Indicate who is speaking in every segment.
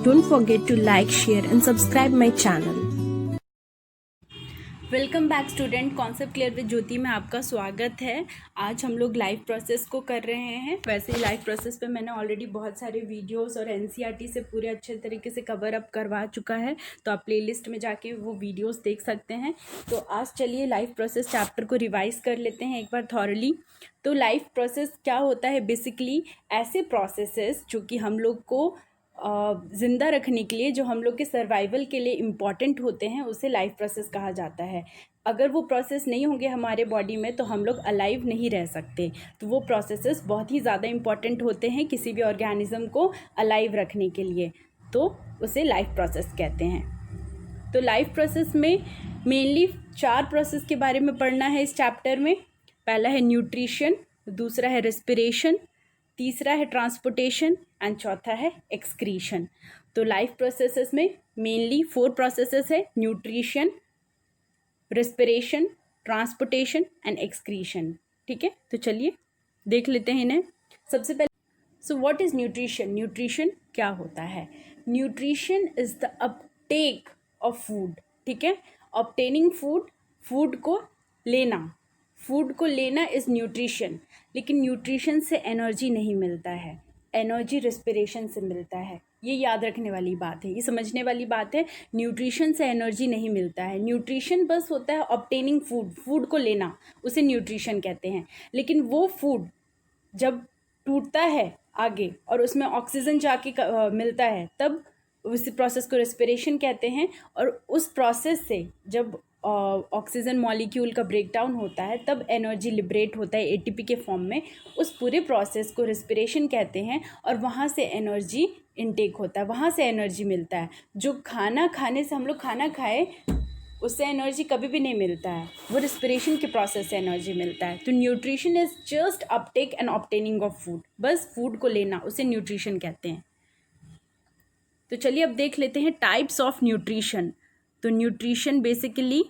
Speaker 1: Don't forget to like, share and subscribe my channel.
Speaker 2: Welcome back student, concept clear with Jyoti में आपका स्वागत है। आज हम लोग लाइव प्रोसेस को कर रहे हैं। वैसे ही लाइव प्रोसेस पे मैंने ऑलरेडी बहुत सारे वीडियोस और एनसीईआरटी से पूरे अच्छे तरीके से कवर अप करवा चुका है, तो आप प्लेलिस्ट में जाके वो वीडियोस देख सकते हैं। तो आज चलिए लाइव प्रोसेस चैप्टर को रिवाइज कर लेते हैं एक बार थॉरली। तो लाइव प्रोसेस क्या होता है? बेसिकली ऐसे प्रोसेसेस जो कि हम लोग को ज़िंदा रखने के लिए, जो हम लोग के सर्वाइवल के लिए इम्पॉर्टेंट होते हैं, उसे लाइफ प्रोसेस कहा जाता है। अगर वो प्रोसेस नहीं होंगे हमारे बॉडी में तो हम लोग अलाइव नहीं रह सकते। तो वो प्रोसेसेस बहुत ही ज़्यादा इम्पॉर्टेंट होते हैं किसी भी ऑर्गेनिज्म को अलाइव रखने के लिए, तो उसे लाइफ प्रोसेस कहते हैं। तो लाइफ प्रोसेस में मेनली 4 प्रोसेस के बारे में पढ़ना है इस चैप्टर में। पहला है न्यूट्रिशन, दूसरा है रेस्पिरेशन, तीसरा है ट्रांसपोर्टेशन एंड चौथा है एक्सक्रीशन। तो लाइफ प्रोसेसेस में मेनली 4 प्रोसेसेस है: nutrition, respiration, transportation and excretion. ठीक है, तो चलिए देख लेते हैं इन्हें। सबसे पहले so what is nutrition? Nutrition क्या होता है? Nutrition is the Uptake of food. ठीक है, ऑब्टेनिंग फूड, फूड को लेना, फूड को लेना इज़ न्यूट्रिशन। लेकिन न्यूट्रिशन से एनर्जी नहीं मिलता है, एनर्जी रेस्पिरेशन से मिलता है। ये याद रखने वाली बात है, ये समझने वाली बात है। न्यूट्रिशन से एनर्जी नहीं मिलता है। न्यूट्रिशन बस होता है ऑब्टेनिंग फूड, फूड को लेना, उसे न्यूट्रिशन कहते हैं। लेकिन वो फूड जब टूटता है आगे और उसमें ऑक्सीजन जाके मिलता है, तब उस प्रोसेस को रेस्पिरेशन कहते हैं। और उस प्रोसेस से जब ऑक्सीजन मॉलिक्यूल का ब्रेकडाउन होता है तब एनर्जी लिबरेट होता है एटीपी के फॉर्म में। उस पूरे प्रोसेस को रेस्पिरेशन कहते हैं और वहाँ से एनर्जी इनटेक होता है, वहाँ से एनर्जी मिलता है। जो खाना खाने से हम लोग खाना खाए उससे एनर्जी कभी भी नहीं मिलता है, वो रेस्पिरेशन के प्रोसेस से एनर्जी मिलता है। तो nutrition is just Uptake and obtaining of food, बस फूड को लेना, उसे न्यूट्रिशन कहते हैं। तो चलिए अब देख लेते हैं टाइप्स ऑफ न्यूट्रिशन। तो न्यूट्रिशन बेसिकली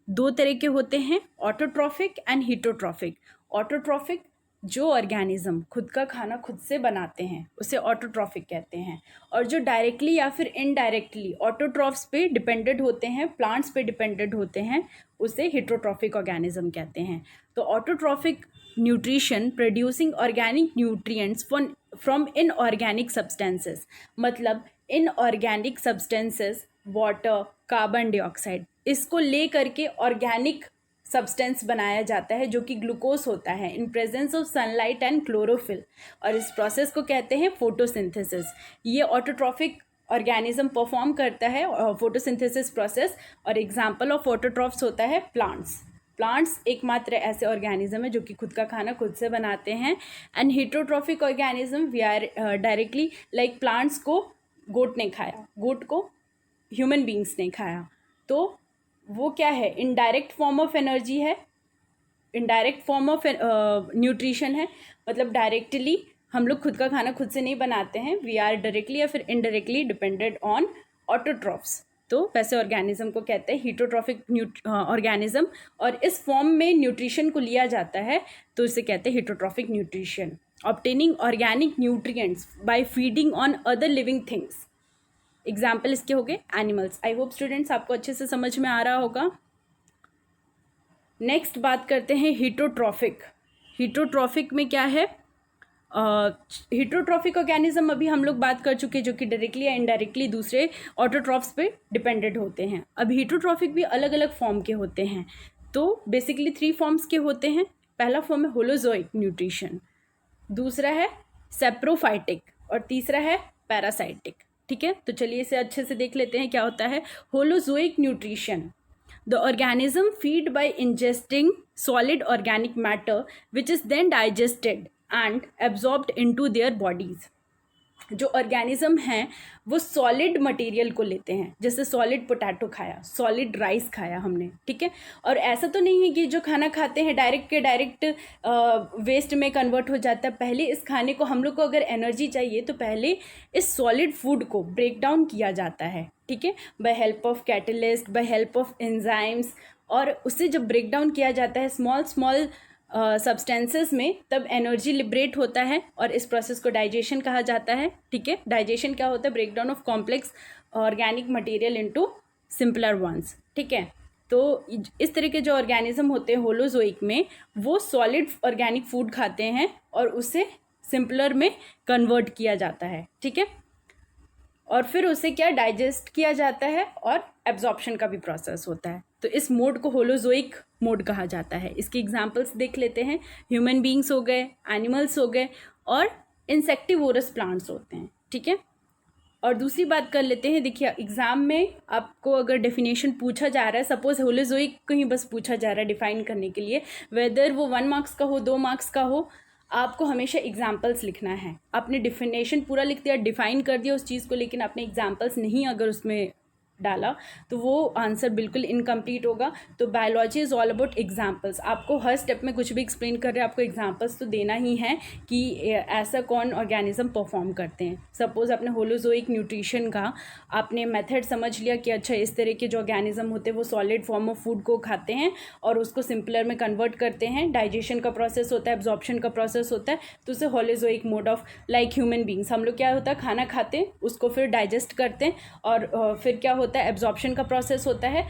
Speaker 2: 2 तरह के होते हैं, ऑटोट्रॉफिक एंड हीटोट्रॉफिक। ऑटोट्रॉफिक जो ऑर्गेनिज्म खुद का खाना खुद से बनाते हैं उसे ऑटोट्रॉफिक कहते हैं। और जो डायरेक्टली या फिर इनडायरेक्टली ऑटोट्रॉफ्स पे डिपेंडेंट होते हैं, प्लांट्स पे डिपेंडेंट होते हैं, उसे हीटोट्रॉफिक ऑर्गेनिज्म कहते हैं। तो autotrophic nutrition producing organic nutrients from inorganic substances. मतलब inorganic substances, water, carbon dioxide, इसको ले करके ऑर्गेनिक सब्सटेंस बनाया जाता है जो कि ग्लूकोज होता है in presence of sunlight and chlorophyll. और इस प्रोसेस को कहते हैं फोटोसिंथेसिस। ये ऑटोट्रॉफिक ऑर्गेनिज्म परफॉर्म करता है फोटोसिंथेसिस प्रोसेस। और एग्जाम्पल ऑफ ऑटोट्रॉफ्स होता है प्लांट्स। प्लांट्स एकमात्र ऐसे ऑर्गेनिज्म है जो कि खुद का खाना खुद से बनाते हैं। And heterotrophic organism we are directly like plants को गोट ने खाया, गोट को ह्यूमन बींग्स ने खाया, तो वो क्या है? इनडायरेक्ट फॉर्म ऑफ एनर्जी है, इनडायरेक्ट फॉर्म ऑफ न्यूट्रिशन है। मतलब डायरेक्टली हम लोग खुद का खाना खुद से नहीं बनाते हैं, वी आर डायरेक्टली या फिर इनडायरेक्टली डिपेंडेंट ऑन ऑटोट्रॉफ्स। तो वैसे ऑर्गेनिज्म को कहते हैं हीटोट्रॉफिक ऑर्गेनिज्म। और इस फॉर्म में न्यूट्रिशन को लिया जाता है तो इसे कहते हैं heterotrophic nutrition. Obtaining organic nutrients by feeding on other living things. Example इसके हो गए एनिमल्स। आई होप स्टूडेंट्स आपको अच्छे से समझ में आ रहा होगा। नेक्स्ट बात करते हैं हीटोट्रॉफिक। हीटोट्रॉफिक में क्या है? हीटोट्रॉफिक ऑर्गेनिज्म अभी हम लोग बात कर चुके हैं जो कि डायरेक्टली या इनडायरेक्टली दूसरे ऑटोट्रॉफ्स पे डिपेंडेंट होते हैं। अब हीटोट्रॉफिक भी अलग अलग फॉर्म के होते हैं। तो बेसिकली 3 फॉर्म्स के होते हैं। पहला फॉर्म है होलोजोइक न्यूट्रिशन, दूसरा है सेप्रोफाइटिक और तीसरा है पैरासाइटिक। ठीक है, तो चलिए इसे अच्छे से देख लेते हैं क्या होता है। Holozoic nutrition, the organism feed by ingesting solid organic matter which is then digested and absorbed into their bodies. जो ऑर्गेनिज्म हैं वो सॉलिड मटेरियल को लेते हैं, जैसे सॉलिड पोटैटो खाया, सॉलिड राइस खाया हमने। ठीक है, और ऐसा तो नहीं है कि जो खाना खाते हैं डायरेक्ट के डायरेक्ट वेस्ट में कन्वर्ट हो जाता है। पहले इस खाने को, हम लोग को अगर एनर्जी चाहिए तो पहले इस सॉलिड फूड को ब्रेक डाउन किया जाता है। ठीक है, by help of catalyst, by help of enzymes. और उसे जब ब्रेक डाउन किया जाता है स्मॉल सब्सटेंसेस में, तब एनर्जी लिबरेट होता है और इस प्रोसेस को डाइजेशन कहा जाता है। ठीक है, डाइजेशन क्या होता है? Breakdown of complex organic material into simpler ones. ठीक है, तो इस तरह के जो ऑर्गेनिज्म होते हैं होलोजोइक में, वो सॉलिड ऑर्गेनिक फूड खाते हैं और उसे सिंपलर में कन्वर्ट किया जाता है। ठीक है, और फिर उसे क्या डाइजेस्ट किया जाता है और एब्जॉर्प्शन का भी प्रोसेस होता है। तो इस मोड को होलोजोइक मोड कहा जाता है। इसके एग्जांपल्स देख लेते हैं। ह्यूमन बींग्स हो गए, एनिमल्स हो गए और इंसेक्टिवोरस प्लांट्स होते हैं। ठीक है, और दूसरी बात कर लेते हैं। देखिए, एग्जाम में आपको अगर डेफिनेशन पूछा जा रहा है, सपोज होलोजोइक को ही बस पूछा जा रहा है डिफाइन करने के लिए, वेदर वो 1 मार्क्स का हो, 2 मार्क्स का हो, आपको हमेशा एग्जाम्पल्स लिखना है। आपने डिफिनेशन पूरा लिख दिया, डिफाइन कर दिया उस चीज़ को, लेकिन आपने एग्जाम्पल्स नहीं अगर उसमें डाला तो वो आंसर बिल्कुल इनकम्प्लीट होगा। तो biology is all about examples. आपको हर स्टेप में कुछ भी एक्सप्लेन कर रहे हैं, आपको एग्जाम्पल्स तो देना ही है कि ऐसा कौन ऑर्गेनिज्म परफॉर्म करते हैं। सपोज आपने होलोजोइक न्यूट्रिशन का आपने मेथड समझ लिया कि अच्छा इस तरह के जो ऑर्गेनिज्म होते हैं वो सॉलिड फॉर्म ऑफ फूड को खाते हैं और उसको सिंपलर में कन्वर्ट करते हैं, डाइजेशन का प्रोसेस होता है, एब्जॉर्प्शन का प्रोसेस होता है, तो उसे holozoic mode of, like human beings, हम लोग क्या होता है खाना खाते हैं, उसको फिर डाइजेस्ट करते हैं और फिर क्या होता है एब्जॉर्प्शन का प्रोसेस होता है,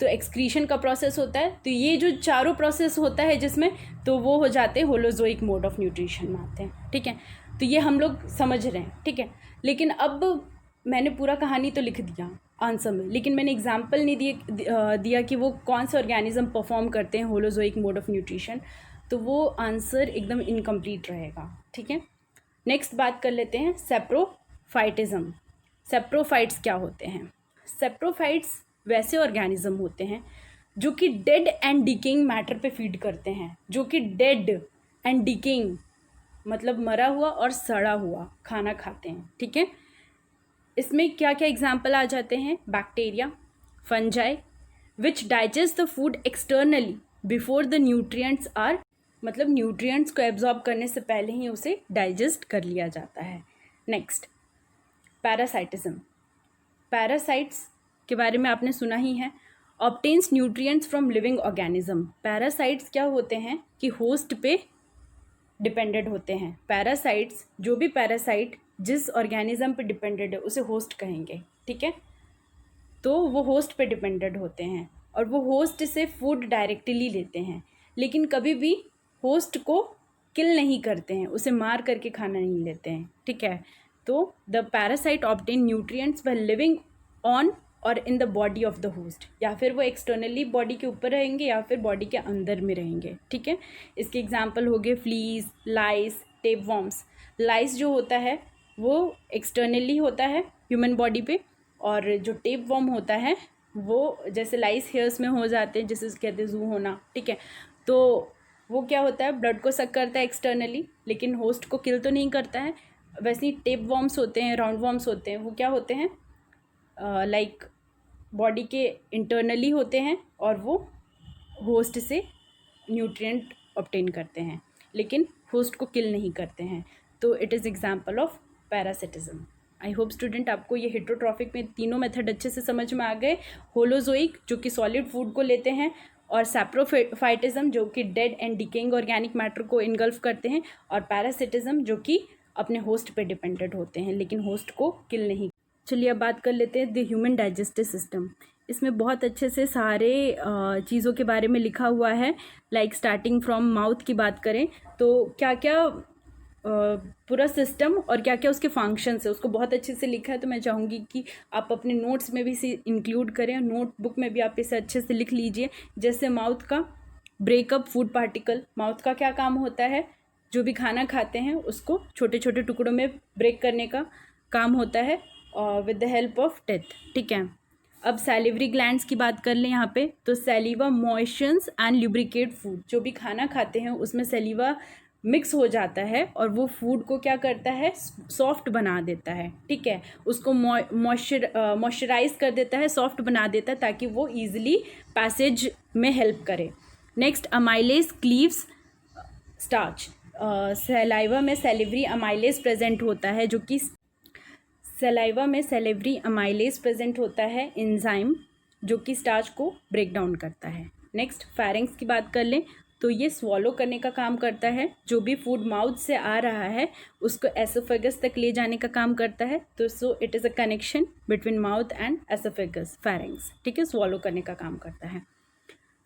Speaker 2: तो एक्सक्रीशन का प्रोसेस होता है। तो ये जो चारों प्रोसेस होता है जिसमें, तो वो हो जाते हैं होलोजोइक मोड ऑफ न्यूट्रिशन में आते हैं। ठीक है, तो ये हम लोग समझ रहे हैं। ठीक है, लेकिन अब मैंने पूरा कहानी तो लिख दिया आंसर में, लेकिन मैंने एग्जाम्पल नहीं दिया कि वो कौन से ऑर्गेनिज्म परफॉर्म करते हैं होलोजोइक मोड ऑफ न्यूट्रिशन, तो वो आंसर एकदम इनकम्प्लीट रहेगा। ठीक है, नेक्स्ट बात कर लेते हैं सेप्रोफाइटिज्म। सेप्रोफाइट्स क्या होते हैं? सेप्रोफाइट्स वैसे ऑर्गेनिज्म होते हैं जो कि डेड एंड डिकेइंग मैटर पे फीड करते हैं। जो कि डेड एंड डिकेइंग मतलब मरा हुआ और सड़ा हुआ खाना खाते हैं। ठीक है, इसमें क्या क्या एग्जाम्पल आ जाते हैं? Bacteria, fungi which digest the food externally before the nutrients are, मतलब न्यूट्रिएंट्स को एब्जॉर्ब करने से पहले ही उसे डाइजेस्ट कर लिया जाता है। Next, parasitism. पैरासाइट्स के बारे में आपने सुना ही है। Obtains nutrients from living organism. Parasites क्या होते हैं कि होस्ट पे डिपेंडेंट होते हैं। पैरासाइट्स, जो भी पैरासाइट जिस ऑर्गेनिज्म पे डिपेंडेंट है उसे होस्ट कहेंगे। ठीक है, तो वो होस्ट पे डिपेंडेंट होते हैं और वो होस्ट से फूड डायरेक्टली लेते हैं, लेकिन कभी भी होस्ट को किल नहीं करते हैं, उसे मार करके खाना नहीं लेते हैं। ठीक है, तो the parasite obtain nutrients by living on और in the body of the host, या फिर वो एक्सटर्नली बॉडी के ऊपर रहेंगे या फिर बॉडी के अंदर में रहेंगे। ठीक है, इसके एग्जांपल हो गए फ्लीज, लाइस, टेपवॉर्म्स। लाइस जो होता है वो एक्सटर्नली होता है ह्यूमन बॉडी पे, और जो टेपवॉर्म होता है वो जैसे लाइस हेयर्स में हो जाते हैं, जिसे कहते हैं जू होना। ठीक है, तो वो क्या होता है, ब्लड को सक करता है एक्सटर्नली, लेकिन होस्ट को किल तो नहीं करता है। वैसे ही टेप वॉर्म्स होते हैं, राउंड वॉर्म्स होते हैं, वो क्या होते हैं, लाइक बॉडी के इंटरनली होते हैं और वो होस्ट से न्यूट्रिएंट ऑब्टेन करते हैं, लेकिन होस्ट को किल नहीं करते हैं। तो it is example of parasitism. I hope student आपको ये हेटरोट्रॉफिक में तीनों मेथड अच्छे से समझ में आ गए। होलोजोइक जो कि सॉलिड फूड को लेते हैं, और सैप्रोफाइटिज्म जो कि dead and decaying organic matter को इनगल्फ करते हैं, और पैरासिटिज्म जो कि अपने होस्ट पे डिपेंडेंट होते हैं लेकिन होस्ट को किल नहीं। चलिए अब बात कर लेते हैं द ह्यूमन डाइजेस्टिव सिस्टम। इसमें बहुत अच्छे से सारे चीज़ों के बारे में लिखा हुआ है। लाइक स्टार्टिंग फ्रॉम माउथ की बात करें तो क्या क्या पूरा सिस्टम और क्या क्या उसके फंक्शंस है उसको बहुत अच्छे से लिखा है। तो मैं चाहूँगी कि आप अपने नोट्स में भी इसे इंक्लूड करें, नोटबुक में भी आप इसे अच्छे से लिख लीजिए। जैसे माउथ का ब्रेकअप फूड पार्टिकल, माउथ का क्या काम होता है, जो भी खाना खाते हैं उसको छोटे छोटे टुकड़ों में ब्रेक करने का काम होता है with the help of teeth. ठीक है, अब सैलिवरी ग्लैंड्स की बात कर लें यहाँ पे, तो सैलिवा मॉइस्चर्स एंड ल्यूब्रिकेट फूड। जो भी खाना खाते हैं उसमें सैलिवा मिक्स हो जाता है और वो फूड को क्या करता है, सॉफ्ट बना देता है। ठीक है, उसको मॉइस्चराइज कर देता है, सॉफ्ट बना देता है ताकि वो ईजिली पैसेज में हेल्प करे। Next, amylase cleaves starch. Saliva में सैलिवरी अमाइलेज प्रेजेंट होता है, जो कि सलाइवा में सैलिवरी अमाइलेज प्रेजेंट होता है, एंजाइम जो कि स्टार्च को ब्रेक डाउन करता है। नेक्स्ट, फेरिंग्स की बात कर लें तो ये स्वॉलो करने का काम करता है। जो भी फूड माउथ से आ रहा है उसको एसोफेगस तक ले जाने का काम करता है। तो so it is a connection between mouth and oesophagus, pharynx, ठीक है, स्वॉलो करने का काम करता है।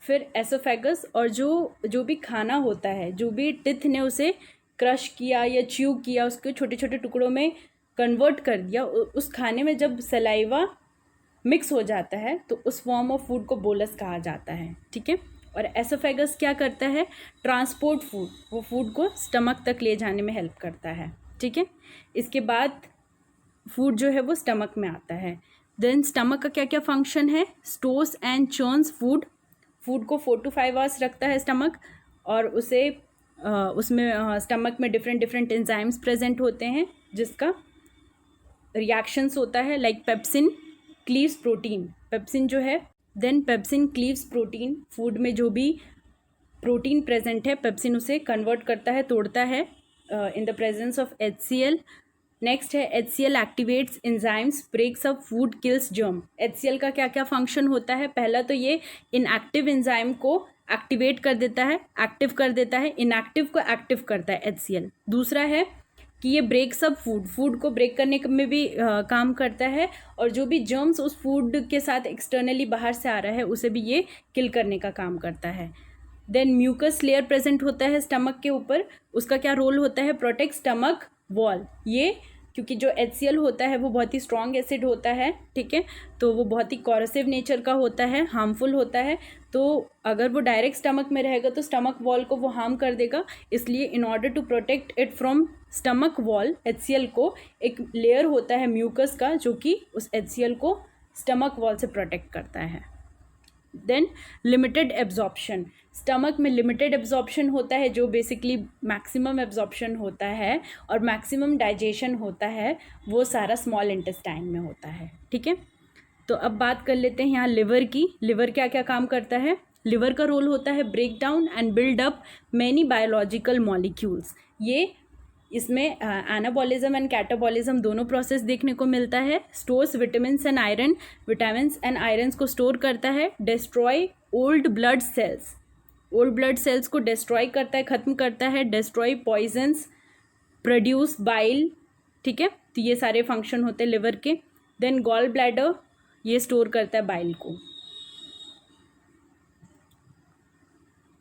Speaker 2: फिर एसोफेगस और जो भी खाना होता है, जो भी टिथ ने उसे क्रश किया या च्यू किया, उसके छोटे छोटे टुकड़ों में कन्वर्ट कर दिया, उस खाने में जब सलाइवा मिक्स हो जाता है तो उस फॉर्म ऑफ फूड को बोलस कहा जाता है, ठीक है। और एसोफेगस क्या करता है, ट्रांसपोर्ट फूड, वो फूड को स्टमक तक ले जाने में हेल्प करता है, ठीक है। इसके बाद फूड जो है वो स्टमक में आता है। देन स्टमक का क्या क्या फंक्शन है, स्टोर्स एंड चर्न्स फूड को 4 to 5 आवर्स रखता है स्टमक, और उसमें स्टमक में डिफरेंट एंजाइम्स प्रेजेंट होते हैं जिसका रिएक्शंस होता है, like pepsin cleaves protein, pepsin जो है, then pepsin cleaves protein, food में जो भी प्रोटीन प्रेजेंट है पेप्सिन उसे कन्वर्ट करता है, तोड़ता है in the presence of HCl। Next है HCl activates enzymes, breaks up food, kills germ. HCl का क्या क्या फंक्शन होता है, पहला तो ये इनएक्टिव एंजाइम को एक्टिवेट कर देता है, एक्टिव कर देता है, इनएक्टिव को एक्टिव करता है HCl। दूसरा है कि ये ब्रेक्स अप फूड को ब्रेक करने में भी काम करता है, और जो भी जर्म्स उस फूड के साथ एक्सटर्नली बाहर से आ रहा है उसे भी ये किल करने का काम करता है। देन म्यूकस लेयर प्रेजेंट होता है स्टमक के ऊपर, उसका क्या रोल होता है, प्रोटेक्ट स्टमक वॉल। ये क्योंकि जो HCl होता है वो बहुत ही स्ट्रॉन्ग एसिड होता है, ठीक है, तो वो बहुत ही कॉरसिव नेचर का होता है, हार्मफुल होता है, तो अगर वो डायरेक्ट स्टमक में रहेगा तो स्टमक वॉल को वो हार्म कर देगा। इसलिए in order to protect it from stomach wall, HCl को एक लेयर होता है म्यूकस का जो कि उस HCl को स्टमक वॉल से प्रोटेक्ट करता है। देन लिमिटेड एब्जॉर्प्शन, स्टमक में लिमिटेड एब्जॉर्प्शन होता है, जो बेसिकली मैक्सिमम एब्जॉर्प्शन होता है और मैक्सिमम डाइजेशन होता है वो सारा स्मॉल इंटेस्टाइन में होता है, ठीक है। तो अब बात कर लेते हैं यहाँ लिवर की। लिवर क्या क्या काम करता है, लिवर का रोल होता है break down and build up many biological molecules. ये इसमें एनाबॉलिज्म एंड कैटाबॉलिज्म दोनों प्रोसेस देखने को मिलता है। Stores vitamins and iron, vitamins and irons को स्टोर करता है। Destroy old blood cells, old blood cells को डिस्ट्रॉय करता है, ख़त्म करता है। डिस्ट्रॉय पॉइजन्स, प्रोड्यूस बाइल, ठीक है, तो ये सारे फंक्शन होते हैं लिवर के। देन गॉल ब्लैडर, ये स्टोर करता है बाइल को।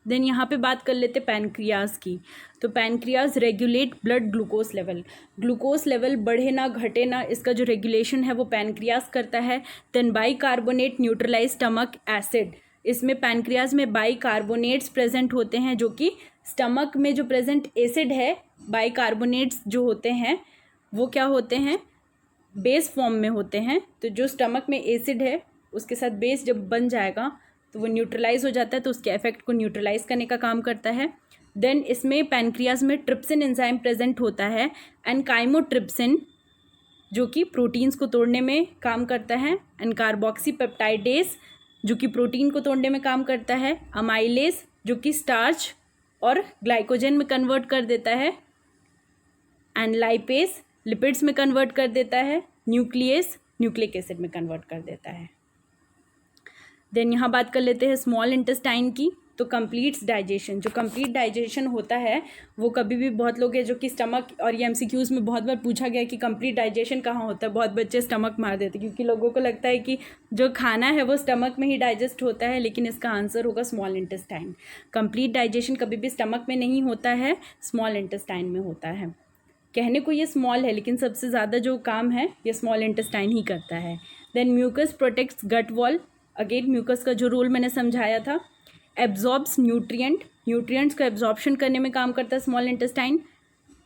Speaker 2: देन यहाँ पे बात कर लेते पैनक्रियाज की। तो pancreas regulate blood glucose level, glucose level बढ़े ना घटे ना, इसका जो रेगुलेशन है वो पैनक्रियाज करता है। Then bicarbonate neutralize stomach acid, इसमें पैनक्रियाज में बाइकार्बोनेट्स प्रेजेंट होते हैं, जो कि स्टमक में जो प्रेजेंट एसिड है, बाइकार्बोनेट्स जो होते हैं वो क्या होते हैं, बेस फॉर्म में होते हैं। तो जो स्टमक में एसिड है उसके साथ बेस जब बन जाएगा तो वो न्यूट्रलाइज हो जाता है, तो उसके इफेक्ट को न्यूट्रलाइज करने का काम करता है। देन इसमें पैनक्रियाज में ट्रिप्सिन एंजाइम प्रेजेंट होता है एंड काइमोट्रिप्सिन, जो कि प्रोटीन्स को तोड़ने में काम करता है, एंड कार्बोक्सीपेप्टाइडेस जो कि प्रोटीन को तोड़ने में काम करता है, अमाइलेस जो कि स्टार्च और ग्लाइकोजन में कन्वर्ट कर देता है, एंड लाइपेस लिपिड्स में कन्वर्ट कर देता है, न्यूक्लियस न्यूक्लिक एसिड में कन्वर्ट कर देता है। देन यहाँ बात कर लेते हैं स्मॉल इंटेस्टाइन की। तो कंप्लीट्स डाइजेशन, जो कंप्लीट डाइजेशन होता है वो कभी भी, बहुत लोग हैं जो कि स्टमक, और ये MCQs में बहुत बार पूछा गया कि कंप्लीट डाइजेशन कहाँ होता है, बहुत बच्चे स्टमक मार देते हैं क्योंकि लोगों को लगता है कि जो खाना है वो स्टमक में ही डाइजेस्ट होता है, लेकिन इसका आंसर होगा स्मॉल इंटेस्टाइन। कंप्लीट डाइजेशन कभी भी स्टमक में नहीं होता है, स्मॉल इंटेस्टाइन में होता है। कहने को ये स्मॉल है लेकिन सबसे ज़्यादा जो काम है ये स्मॉल इंटेस्टाइन ही करता है। Then mucus protects gut wall, again mucus का जो रोल मैंने समझाया था। एब्जॉर्ब्स न्यूट्रिएंट, न्यूट्रिएंट्स को एब्जॉर्प्शन करने में काम करता है स्मॉल इंटेस्टाइन।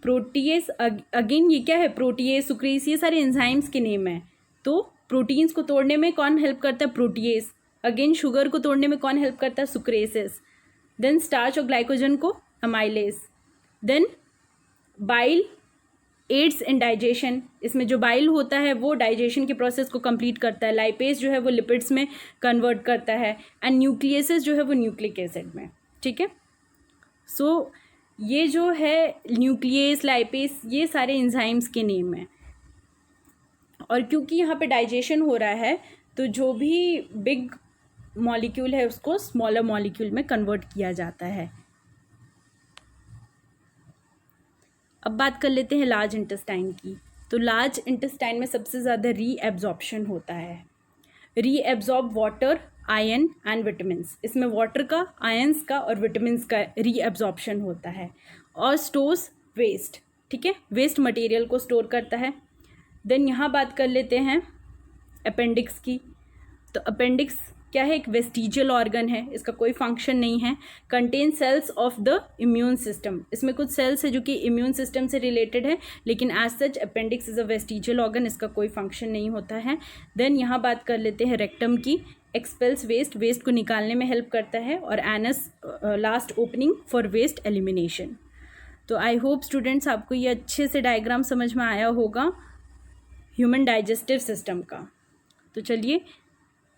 Speaker 2: प्रोटीएस, अगेन ये क्या है, प्रोटीएस, सुक्रेस, ये सारे एंजाइम्स के नेम है। तो प्रोटीन्स को तोड़ने में कौन हेल्प करता है, प्रोटीएस। अगेन शुगर को तोड़ने में कौन हेल्प करता है, सुक्रेसेस। देन स्टार्च और ग्लाइकोजन को amylase. Then bile aids in digestion, इसमें जो बाइल होता है वो डाइजेशन के प्रोसेस को कंप्लीट करता है। लाइपेस जो है वो लिपिड्स में कन्वर्ट करता है, एंड न्यूक्लियसेस जो है वो न्यूक्लिक एसिड में, ठीक है। सो ये जो है न्यूक्लियस, लाइपेस, ये सारे एंजाइम्स के नेम हैं। और क्योंकि यहाँ पे डाइजेशन हो रहा है तो जो भी बिग मॉलिक्यूल है उसको स्मॉलर मॉलिक्यूल में कन्वर्ट किया जाता है, अब बात कर लेते हैं लार्ज इंटेस्टाइन की। तो लार्ज इंटेस्टाइन में सबसे ज़्यादा रीएब्जॉर्प्शन होता है। Reabsorb water, ion and vitamins. इसमें वाटर का, आयंस का और विटामिन्स का रीएब्जॉर्प्शन होता है। और स्टोर्स वेस्ट, ठीक है, वेस्ट मटेरियल को स्टोर करता है। देन यहाँ बात कर लेते हैं अपेंडिक्स की। तो अपेंडिक्स क्या है? एक वेस्टिजियल ऑर्गन है, इसका कोई फंक्शन नहीं है। Contain cells of the immune system. इसमें कुछ सेल्स है जो कि इम्यून सिस्टम से रिलेटेड है, लेकिन as such appendix is a vestigial organ, इसका कोई फंक्शन नहीं होता है। देन यहाँ बात कर लेते हैं रेक्टम की। एक्सपेल्स वेस्ट, वेस्ट को निकालने में हेल्प करता है। और anus last opening for waste elimination. तो आई होप स्टूडेंट्स आपको ये अच्छे से डायग्राम समझ में आया होगा ह्यूमन डाइजेस्टिव सिस्टम का। तो चलिए,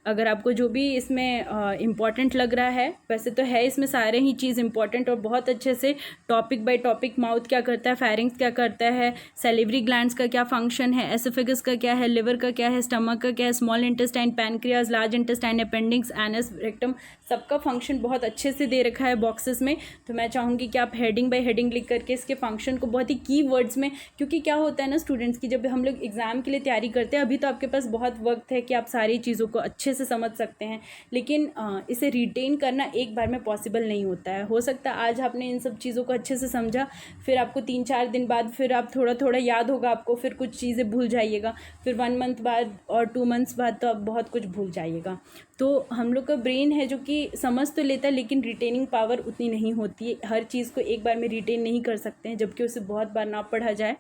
Speaker 2: अगर आपको जो भी इसमें इम्पॉर्टेंट लग रहा है, वैसे तो है इसमें सारे ही चीज़ इम्पॉर्टेंट और बहुत अच्छे से टॉपिक बाय टॉपिक, माउथ क्या करता है, फेरिंग्स क्या करता है, सैलिवरी ग्लैंड्स का क्या फंक्शन है, एसोफेगस का क्या है, लिवर का क्या है, स्टमक का क्या है, small intestine, pancreas, large intestine, appendix, anus, rectum, सबका फंक्शन बहुत अच्छे से दे रखा है बॉक्सेस में। तो मैं चाहूँगी कि आप हेडिंग बाय हेडिंग लिख करके इसके फंक्शन को बहुत ही की वर्ड्स में, क्योंकि क्या होता है ना स्टूडेंट्स की, जब हम लोग एग्जाम के लिए तैयारी करते हैं, अभी तो आपके पास बहुत वक्त है कि आप सारी चीज़ों को अच्छे से समझ सकते हैं, लेकिन इसे रिटेन करना एक बार में पॉसिबल नहीं होता है। हो सकता है आज आपने इन सब चीज़ों को अच्छे से समझा, फिर आपको 3-4 दिन बाद फिर आप थोड़ा थोड़ा याद होगा आपको, फिर कुछ चीज़ें भूल जाइएगा, फिर 1 मंथ बाद और 2 मंथ्स बाद तो आप बहुत कुछ भूल जाइएगा। तो हम लोग का ब्रेन है जो कि समझ तो लेता है, लेकिन रिटेनिंग पावर उतनी नहीं होती है। हर चीज़ को एक बार में रिटेन नहीं कर सकते हैं, जबकि उसे बहुत बार ना पढ़ा जाए।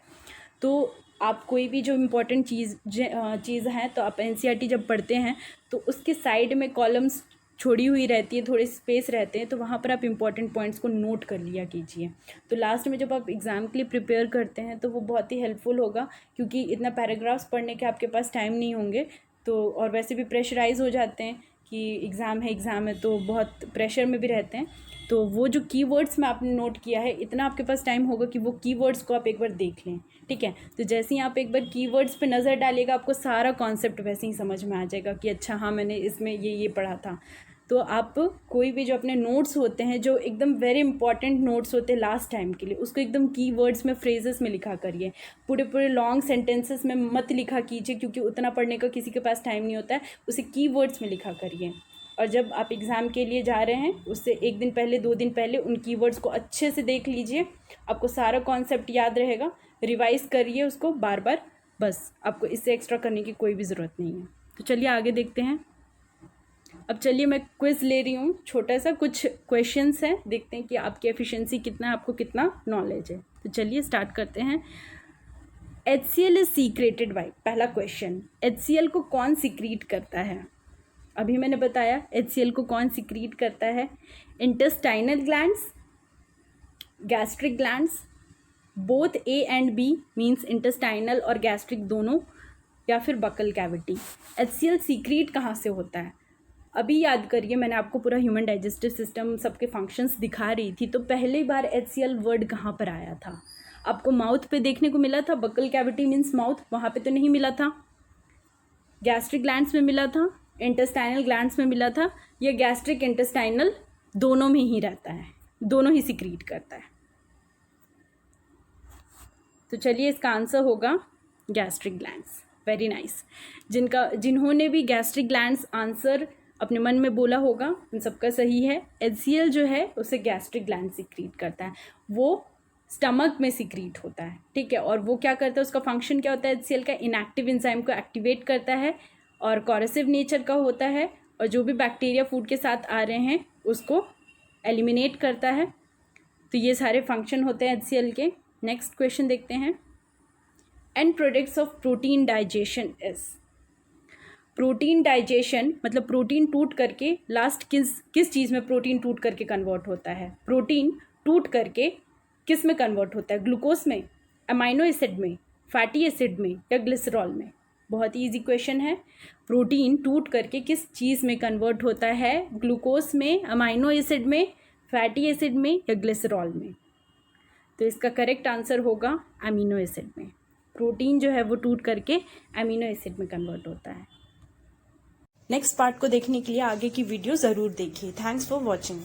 Speaker 2: तो आप कोई भी जो इम्पोर्टेंट चीज़ है, तो आप एनसीईआरटी जब पढ़ते हैं तो उसके साइड में कॉलम्स छोड़ी हुई रहती है, थोड़े स्पेस रहते हैं, तो वहाँ पर आप इम्पॉर्टेंट पॉइंट्स को नोट कर लिया कीजिए। तो लास्ट में जब आप एग्ज़ाम के लिए प्रिपेयर करते हैं तो वो बहुत ही हेल्पफुल होगा, क्योंकि इतना पैराग्राफ्स पढ़ने के आपके पास टाइम नहीं होंगे। तो और वैसे भी प्रेशराइज हो जाते हैं कि एग्ज़ाम है तो बहुत प्रेशर में भी रहते हैं। तो वो जो कीवर्ड्स में आपने नोट किया है, इतना आपके पास टाइम होगा कि वो कीवर्ड्स को आप एक बार देख लें, ठीक है। तो जैसे ही आप एक बार कीवर्ड्स पे नज़र डालिएगा, आपको सारा कॉन्सेप्ट वैसे ही समझ में आ जाएगा कि अच्छा हाँ, मैंने इसमें ये पढ़ा था। तो आप कोई भी जो अपने नोट्स होते हैं, जो एकदम वेरी इंपॉर्टेंट नोट्स होते हैं लास्ट टाइम के लिए, उसको एकदम कीवर्ड्स में, फ्रेजेस में लिखा करिए। पूरे लॉन्ग सेंटेंसेस में मत लिखा कीजिए, क्योंकि उतना पढ़ने का किसी के पास टाइम नहीं होता है। उसे कीवर्ड्स में लिखा करिए। और जब आप एग्ज़ाम के लिए जा रहे हैं, उससे 1 दिन पहले, 2 दिन पहले उन कीवर्ड्स को अच्छे से देख लीजिए। आपको सारा कॉन्सेप्ट याद रहेगा। रिवाइज़ करिए उसको बार बार, बस आपको इससे एक्स्ट्रा करने की कोई भी ज़रूरत नहीं है। तो चलिए आगे देखते हैं। अब चलिए मैं क्विज़ ले रही हूँ, छोटा सा कुछ क्वेश्चंस हैं, देखते हैं कि आपकी एफिशिएंसी कितना है, आपको कितना नॉलेज है। तो चलिए स्टार्ट करते हैं। HCl इज सीक्रेटेड बाय, पहला क्वेश्चन, HCl को कौन सीक्रेट करता है? अभी मैंने बताया HCl को कौन सीक्रेट करता है। Intestinal glands, gastric glands, both A and B means intestinal और गैस्ट्रिक दोनों, या फिर बकल कैविटी। HCl सीक्रेट कहाँ से होता है? अभी याद करिए, मैंने आपको पूरा ह्यूमन डाइजेस्टिव सिस्टम सबके फंक्शंस दिखा रही थी, तो पहली बार HCl वर्ड कहाँ पर आया था? आपको माउथ पे देखने को मिला था, बकल कैविटी मीन्स माउथ, वहाँ पे तो नहीं मिला था। गैस्ट्रिक ग्लैंड्स में मिला था, इंटेस्टाइनल ग्लैंड्स में मिला था, या गैस्ट्रिक इंटेस्टाइनल दोनों में ही रहता है, दोनों ही सीक्रेट करता है। तो चलिए इसका आंसर होगा गैस्ट्रिक ग्लैंड्स। Very nice. जिन्होंने भी गैस्ट्रिक ग्लैंड्स आंसर अपने मन में बोला होगा, उन सबका सही है। HCl जो है उसे गैस्ट्रिक ग्लैंड सीक्रेट करता है, वो स्टमक में सीक्रेट होता है, ठीक है। और वो क्या करता है, उसका फंक्शन क्या होता है HCl का? इनएक्टिव एंजाइम को एक्टिवेट करता है और कॉरेसिव नेचर का होता है, और जो भी बैक्टीरिया फूड के साथ आ रहे हैं उसको एलिमिनेट करता है। तो ये सारे फंक्शन होते हैं HCl के। नेक्स्ट क्वेश्चन देखते हैं। And products of protein digestion is, protein digestion मतलब प्रोटीन टूट करके लास्ट किस चीज़ में प्रोटीन टूट करके कन्वर्ट होता है? प्रोटीन टूट करके किस में कन्वर्ट होता है? ग्लूकोज में, अमाइनो एसिड में, फैटी एसिड में, या ग्लिसरॉल में? बहुत ही ईजी क्वेश्चन है। प्रोटीन टूट करके किस चीज़ में कन्वर्ट होता है? ग्लूकोज में, अमाइनो एसिड में, फैटी एसिड में, या ग्लिसरॉल में? तो इसका करेक्ट आंसर होगा अमीनो एसिड में। प्रोटीन जो है वो टूट करके अमीनो एसिड में कन्वर्ट होता है। नेक्स्ट पार्ट को देखने के लिए आगे की वीडियो ज़रूर देखिए। Thanks for watching.